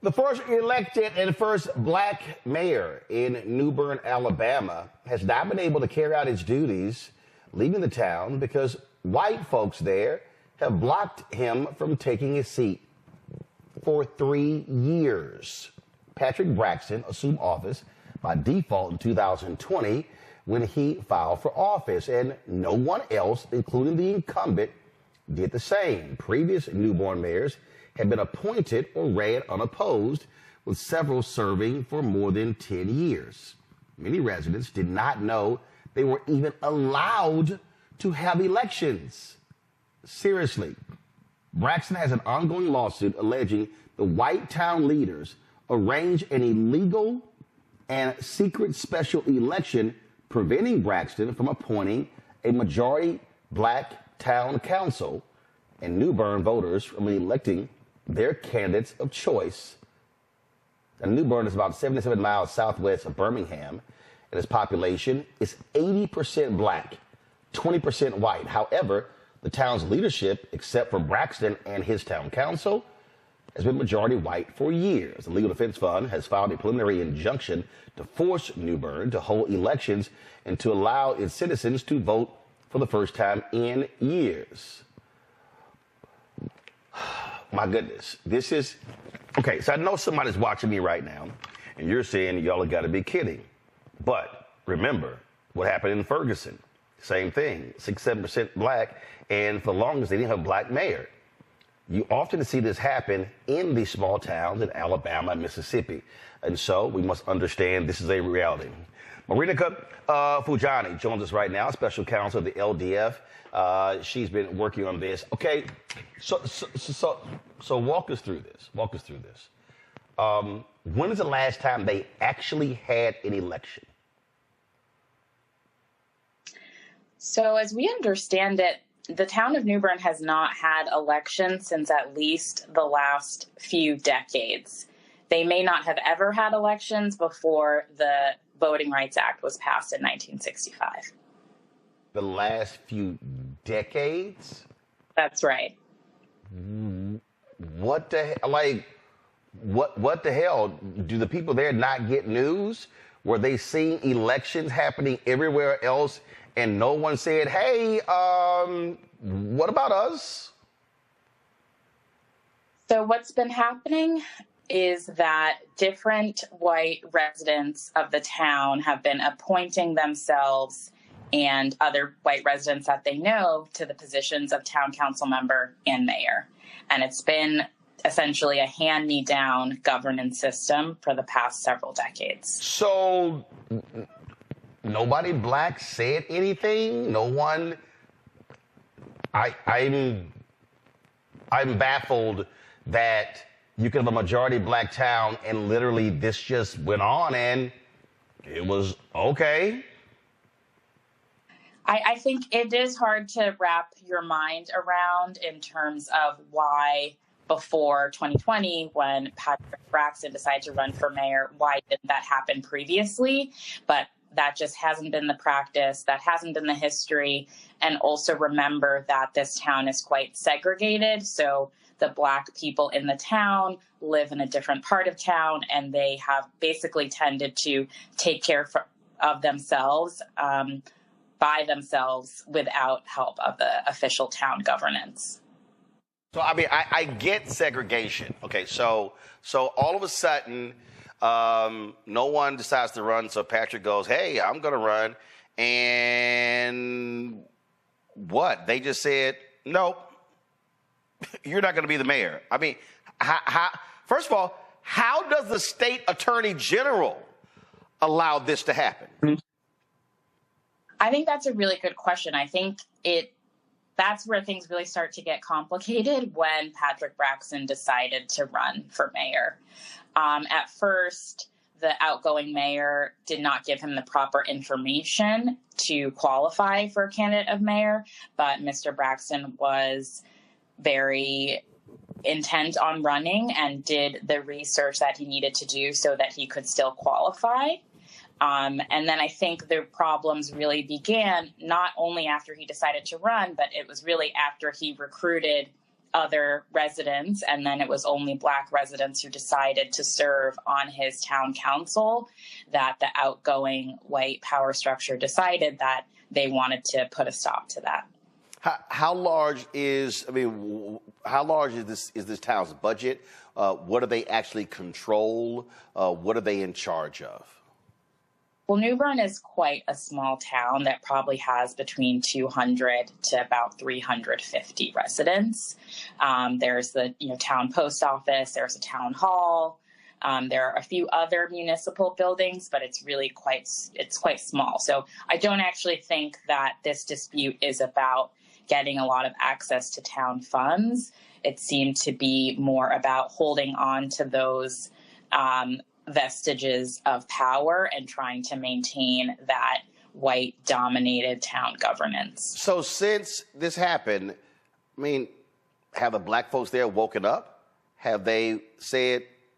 The first elected and first black mayor in Newbern, Alabama, has not been able to carry out his duties, leaving the town because white folks there have blocked him from taking his seat for 3 years. Patrick Braxton assumed office by default in 2020 when he filed for office, and no one else, including the incumbent, did the same. Previous Newbern mayors had been appointed or ran unopposed, with several serving for more than 10 years. Many residents did not know they were even allowed to have elections. Seriously, Braxton has an ongoing lawsuit alleging the white town leaders arranged an illegal and secret special election, preventing Braxton from appointing a majority black town council and Newbern voters from electing their candidates of choice. And Newbern is about 77 miles southwest of Birmingham, and its population is 80% black, 20% white. However, the town's leadership, except for Braxton and his town council, has been majority white for years. The Legal Defense Fund has filed a preliminary injunction to force Newbern to hold elections and to allow its citizens to vote for the first time in years. My goodness, this is, okay, so I know somebody's watching me right now, and you're saying y'all have got to be kidding. But remember what happened in Ferguson. Same thing, 6-7% black, and for the longest they didn't have a black mayor. You often see this happen in these small towns in Alabama and Mississippi. And so we must understand this is a reality. Marina Fujani joins us right now, special counsel of the LDF. She's been working on this. Okay, so walk us through this. Walk us through this. When is the last time they actually had an election? So as we understand it, the town of Newbern has not had elections since at least the last few decades. They may not have ever had elections before the Voting Rights Act was passed in 1965. The last few decades? That's right. What the like? What the hell? Do the people there not get news? Were they seeing elections happening everywhere else, and no one said, "Hey, what about us?" So what's been happening is that different white residents of the town have been appointing themselves and other white residents that they know to the positions of town council member and mayor. And it's been essentially a hand-me-down governance system for the past several decades. So nobody black said anything? No one? I'm baffled that you can have a majority black town and literally this just went on and it was okay. I think it is hard to wrap your mind around in terms of why before 2020, when Patrick Braxton decided to run for mayor, why didn't that happen previously? But that just hasn't been the practice. That hasn't been the history. And also remember that this town is quite segregated. So the black people in the town live in a different part of town, and they have basically tended to take care of themselves by themselves without help of the official town governance. So, I mean, I get segregation. Okay, so all of a sudden, no one decides to run, so Patrick goes, hey, I'm going to run. And what? They just said, nope, you're not going to be the mayor. I mean, first of all, how does the state attorney general allow this to happen? I think that's a really good question. I think that's where things really start to get complicated when Patrick Braxton decided to run for mayor. At first, the outgoing mayor did not give him the proper information to qualify for a candidate of mayor, but Mr. Braxton was very intent on running and did the research that he needed to do so that he could still qualify. And then I think the problems really began not only after he decided to run, but it was really after he recruited other residents, and then it was only Black residents who decided to serve on his town council, that the outgoing white power structure decided that they wanted to put a stop to that. How large is this town's budget? What do they actually control? What are they in charge of? Well, Newbern is quite a small town that probably has between 200 to about 350 residents. There's the town post office, there's a town hall, there are a few other municipal buildings, but it's really quite small. So I don't actually think that this dispute is about getting a lot of access to town funds. It seemed to be more about holding on to those vestiges of power and trying to maintain that white-dominated town governance. So since this happened, have the Black folks there woken up? Have they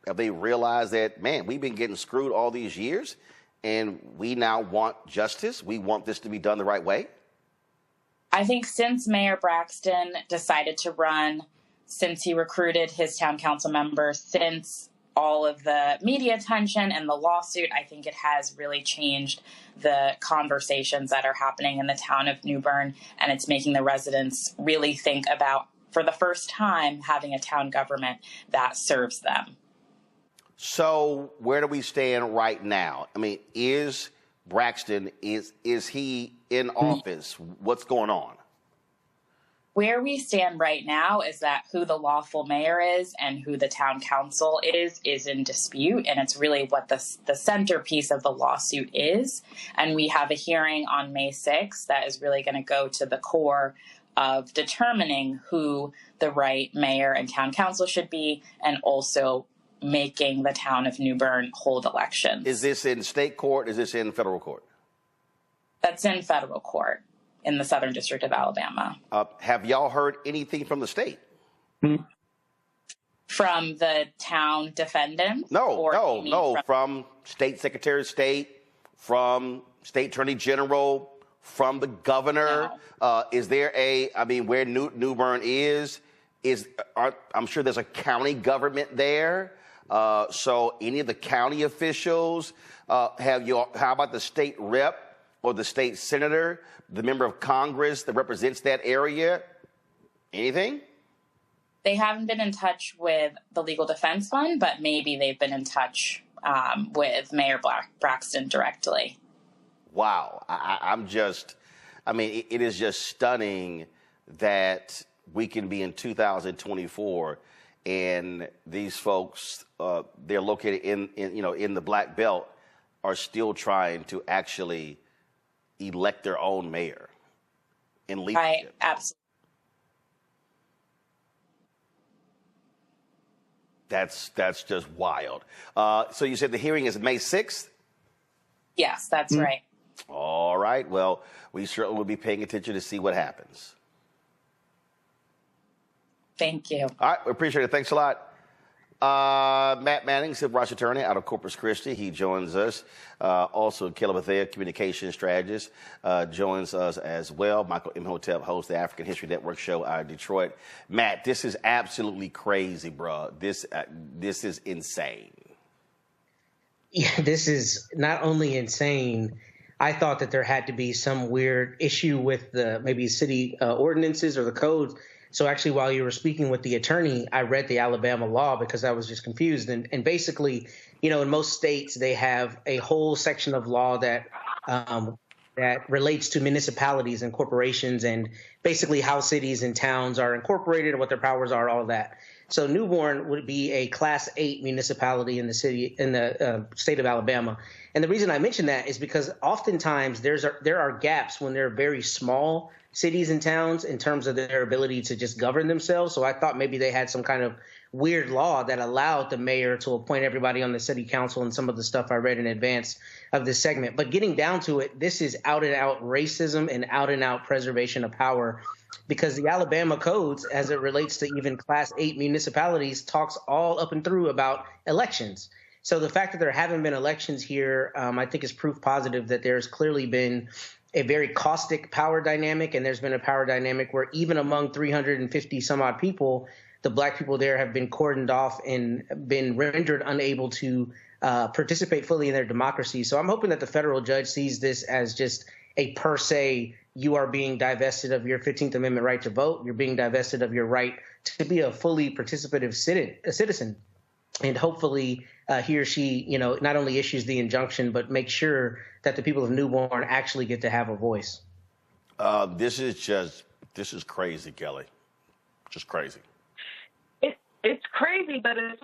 realized that, man, we've been getting screwed all these years and we now want justice? We want this to be done the right way? I think since Mayor Braxton decided to run, since he recruited his town council members, since all of the media attention and the lawsuit, I think it has really changed the conversations that are happening in the town of Newbern, and it's making the residents really think about, for the first time, having a town government that serves them. So where do we stand right now? Is Braxton, is he in office? What's going on? Where we stand right now is that who the lawful mayor is and who the town council is in dispute, and it's really what the centerpiece of the lawsuit is. And we have a hearing on May 6th that is really going to go to the core of determining who the right mayor and town council should be, and also making the town of Newbern hold elections. Is this in state court? Is this in federal court? That's in federal court in the Southern District of Alabama. Have y'all heard anything from the state? From the town defendants? No. From State Secretary of State, from State Attorney General, from the governor. No. Is there where Newbern is I'm sure there's a county government there. So any of the county officials, how about the state rep or the state senator, the member of Congress that represents that area? Anything? They haven't been in touch with the Legal Defense Fund, but maybe they've been in touch with Mayor Braxton directly. Wow. It is just stunning that we can be in 2024 and these folks, they're located in the Black Belt, are still trying to actually elect their own mayor in leadership. Right, absolutely. That's just wild. So you said the hearing is May 6th? Yes, that's right. All right. Well, we certainly will be paying attention to see what happens. Thank you. All right. We appreciate it. Thanks a lot. Matt Manning, civil rights attorney out of Corpus Christi. He joins us. Also, Caleb Bethea, communication strategist, joins us as well. Michael Imhotep, host of the African History Network show out of Detroit. Matt, this is absolutely crazy, bro. This is insane. Yeah, this is not only insane. I thought that there had to be some weird issue with the maybe city ordinances or the codes. So actually, while you were speaking with the attorney, I read the Alabama law because I was just confused. And basically, in most states, they have a whole section of law that relates to municipalities and corporations and basically how cities and towns are incorporated and what their powers are, all of that. So Newbern would be a Class 8 municipality in the state of Alabama. And the reason I mention that is because oftentimes there are gaps when they're very small cities and towns in terms of their ability to just govern themselves. So I thought maybe they had some kind of weird law that allowed the mayor to appoint everybody on the city council and some of the stuff I read in advance of this segment. But getting down to it, this is out and out racism and out and out preservation of power, because the Alabama codes, as it relates to even Class 8 municipalities, talks all up and through about elections. So the fact that there haven't been elections here, I think is proof positive that there's clearly been a very caustic power dynamic, and there's been a power dynamic where even among 350 some odd people, the Black people there have been cordoned off and been rendered unable to participate fully in their democracy. So I'm hoping that the federal judge sees this as just a per se, you are being divested of your 15th Amendment right to vote. You're being divested of your right to be a fully participative citizen. And hopefully he or she, not only issues the injunction, but make sure that the people of Newbern actually get to have a voice. This is crazy, Kelly. Just crazy. It's crazy, but it's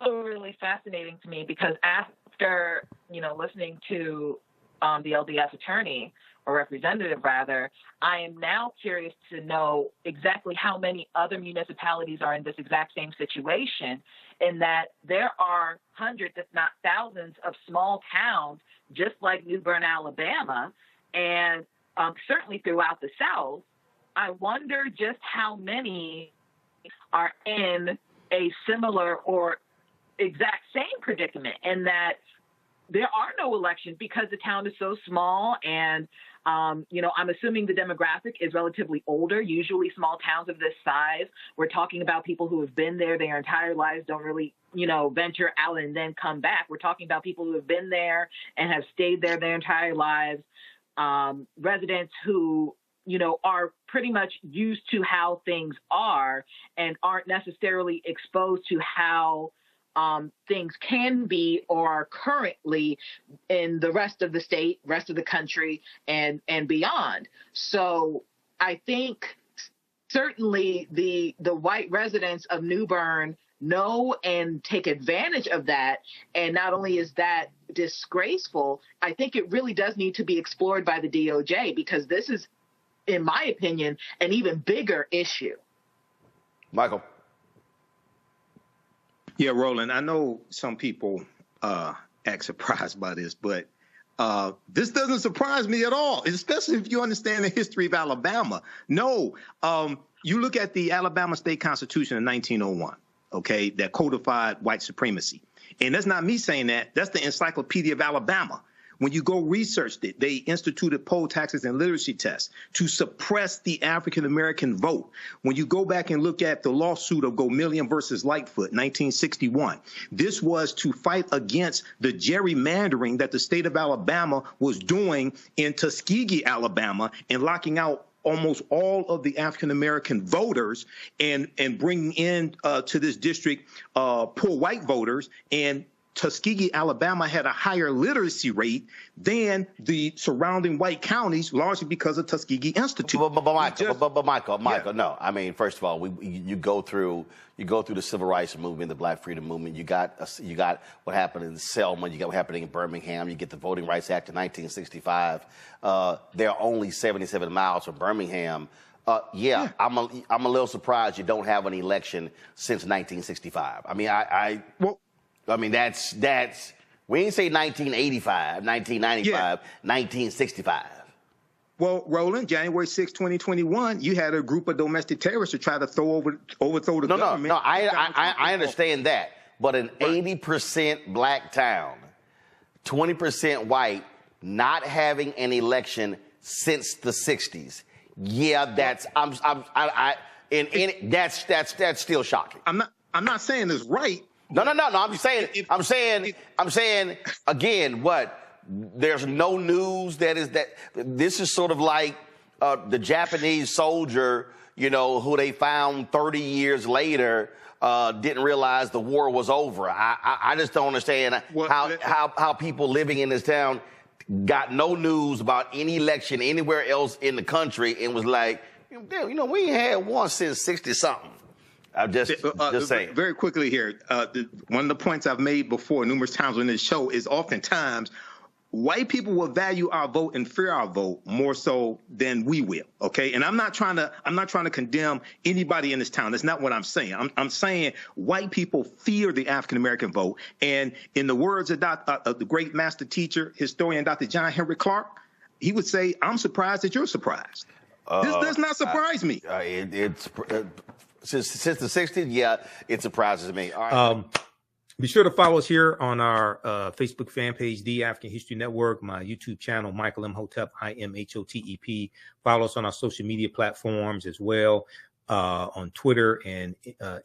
also really fascinating to me because after, listening to the LDS attorney, or representative rather, I am now curious to know exactly how many other municipalities are in this exact same situation, in that there are hundreds, if not thousands, of small towns just like Newbern, Alabama, and certainly throughout the South. I wonder just how many are in a similar or exact same predicament, in that there are no elections because the town is so small, and I'm assuming the demographic is relatively older. Usually small towns of this size, we're talking about people who have been there their entire lives, don't really, venture out and then come back. We're talking about people who have been there and have stayed there their entire lives, residents who, are pretty much used to how things are and aren't necessarily exposed to how things can be or are currently in the rest of the state, rest of the country, and beyond. So I think certainly the white residents of Newbern know and take advantage of that. And not only is that disgraceful, I think it really does need to be explored by the DOJ, because this is, in my opinion, an even bigger issue. Michael. Yeah, Roland, I know some people act surprised by this, but this doesn't surprise me at all, especially if you understand the history of Alabama. No, you look at the Alabama State Constitution in 1901, okay, that codified white supremacy. And that's not me saying that. That's the Encyclopedia of Alabama. When you go research it, they instituted poll taxes and literacy tests to suppress the African-American vote. When you go back and look at the lawsuit of Gomillion versus Lightfoot, 1961, this was to fight against the gerrymandering that the state of Alabama was doing in Tuskegee, Alabama, and locking out almost all of the African-American voters and bringing in to this district poor white voters. And Tuskegee, Alabama had a higher literacy rate than the surrounding white counties, largely because of Tuskegee Institute. But Michael, yeah. No. I mean, first of all, you go through the civil rights movement, the Black freedom movement. You got what happened in Selma. You got what happened in Birmingham. You get the Voting Rights Act of 1965. There are only 77 miles from Birmingham. Yeah, I'm a little surprised you don't have an election since 1965. I mean, that's we ain't say 1985, 1995, 1965. Well, Roland, January 6, 2021, you had a group of domestic terrorists to try to overthrow the government. No, I understand that. But an 80% black town, 20% white, not having an election since the 60s. Yeah, that's that's still shocking. I'm not saying it's right. No. I'm saying again, what? There's no news this is sort of like the Japanese soldier, who they found 30 years later, didn't realize the war was over. I just don't understand how people living in this town got no news about any election anywhere else in the country and was like, damn, we ain't had one since 60-something. I'm just saying. Very quickly here, one of the points I've made before numerous times on this show is oftentimes white people will value our vote and fear our vote more so than we will. Okay, and I'm not trying to condemn anybody in this town. That's not what I'm saying. I'm saying white people fear the African American vote, and in the words of the great master teacher historian Dr. John Henry Clark, he would say, "I'm surprised that you're surprised." This does not surprise me. Since the 60s, yeah, it surprises me. All right. Be sure to follow us here on our Facebook fan page, The African History Network, my YouTube channel, Michael Imhotep, IMHOTEP. Follow us on our social media platforms as well, on Twitter and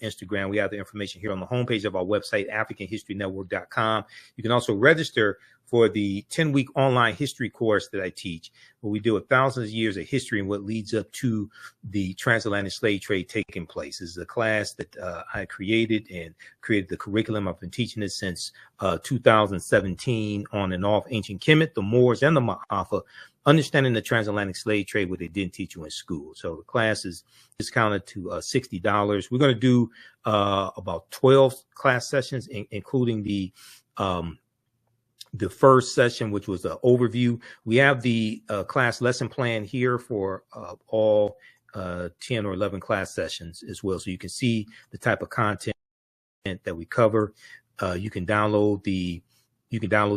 Instagram. We have the information here on the homepage of our website, AfricanHistoryNetwork.com. You can also register for the 10-week online history course that I teach, where we deal with thousands of years of history and what leads up to the transatlantic slave trade taking place. This is a class that I created the curriculum. I've been teaching it since 2017, on and off. Ancient Kemet, the Moors, and the Ma'afa, understanding the transatlantic slave trade, what they didn't teach you in school. So the class is discounted to $60. We're going to do about 12 class sessions, including the first session, which was the overview. We have the class lesson plan here for all 10 or 11 class sessions as well. So you can see the type of content that we cover. You can download the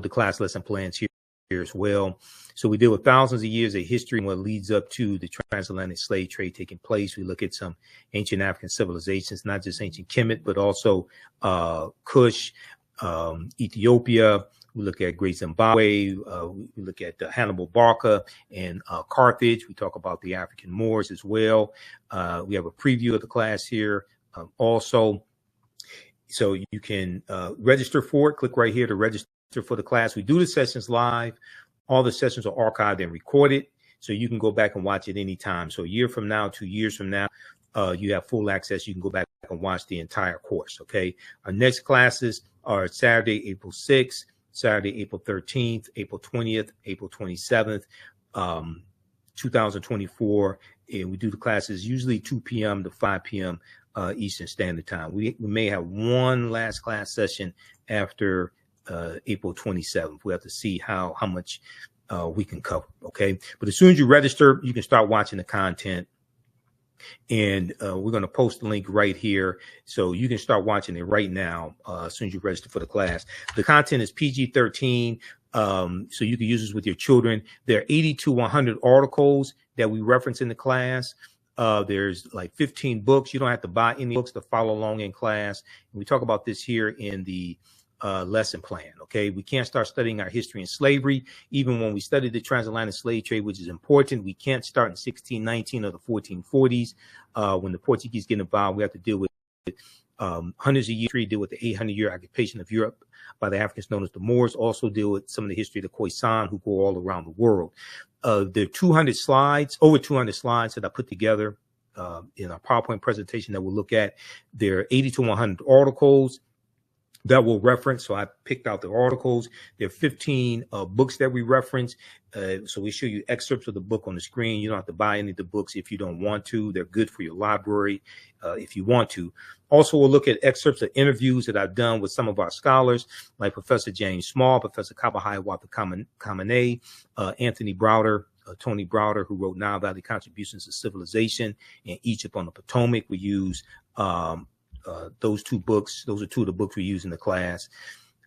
class lesson plans here as well. So we deal with thousands of years of history and what leads up to the transatlantic slave trade taking place. We look at some ancient African civilizations, not just ancient Kemet, but also Kush, Ethiopia. We look at Great Zimbabwe. We look at Hannibal Barca and Carthage. We talk about the African Moors as well. We have a preview of the class here also. So you can register for it. Click right here to register for the class. We do the sessions live. All the sessions are archived and recorded, so you can go back and watch it anytime. So a year from now, 2 years from now, you have full access. You can go back and watch the entire course, okay? Our next classes are Saturday, April 6th, Saturday, April 13th, April 20th, April 27th, 2024. And we do the classes usually 2 p.m. to 5 p.m. Eastern Standard Time. We may have one last class session after April 27th. We have to see how much we can cover, okay? But as soon as you register, you can start watching the content. And we're going to post the link right here, so you can start watching it right now as soon as you register for the class. The content is PG-13, so you can use this with your children. There are 80 to 100 articles that we reference in the class. There's like 15 books. You don't have to buy any books to follow along in class. And we talk about this here in the lesson plan. Okay, we can't start studying our history in slavery. Even when we study the transatlantic slave trade, which is important, we can't start in 1619 or the 1440s. When the Portuguese get involved, we have to deal with hundreds of years, deal with the 800-year occupation of Europe by the Africans known as the Moors, also deal with some of the history of the Khoisan, who go all around the world. There are 200 slides, over 200 slides that I put together in our PowerPoint presentation that we'll look at. There are 80 to 100 articles that we'll reference. So I picked out the articles. There are 15 books that we reference. So we show you excerpts of the book on the screen. You don't have to buy any of the books if you don't want to. They're good for your library if you want to. Also, we'll look at excerpts of interviews that I've done with some of our scholars, like Professor James Small, Professor Kabahai Kamene, Anthony Browder, Tony Browder, who wrote Nile Valley Contributions to Civilization and Egypt on the Potomac. We use those two books. Those are two of the books we use in the class.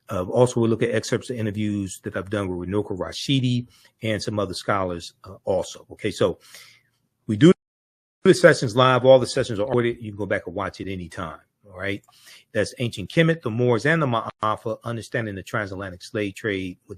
Also, we'll look at excerpts of interviews that I've done with Renoka Rashidi and some other scholars also. Okay, so we do the sessions live. All the sessions are recorded. You can go back and watch it anytime. All right. That's Ancient Kemet, the Moors, and the Ma'afa, understanding the transatlantic slave trade with